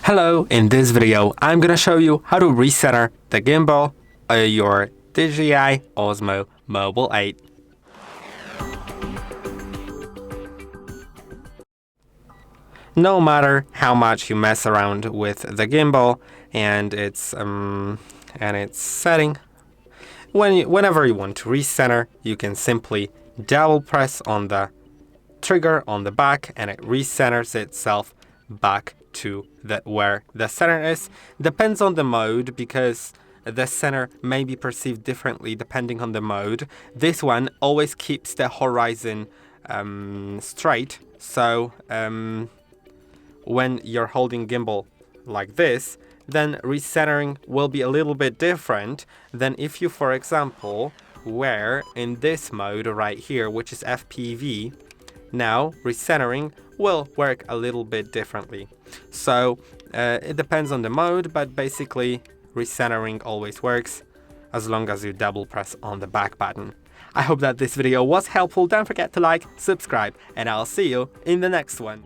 Hello, in this video I'm gonna show you how to recenter the gimbal on your DJI Osmo Mobile 8. No matter how much you mess around with the gimbal and its setting, whenever you want to recenter, you can simply double press on the trigger on the back and it recenters itself back to where the center is. Depends on the mode because the center may be perceived differently depending on the mode. This one always keeps the horizon straight, so when you're holding gimbal like this, then recentering will be a little bit different than if you, for example, were in this mode right here, which is FPV. Now recentering will work a little bit differently. So it depends on the mode, but basically recentering always works as long as you double press on the back button. I hope that this video was helpful. Don't forget to like, subscribe, and I'll see you in the next one.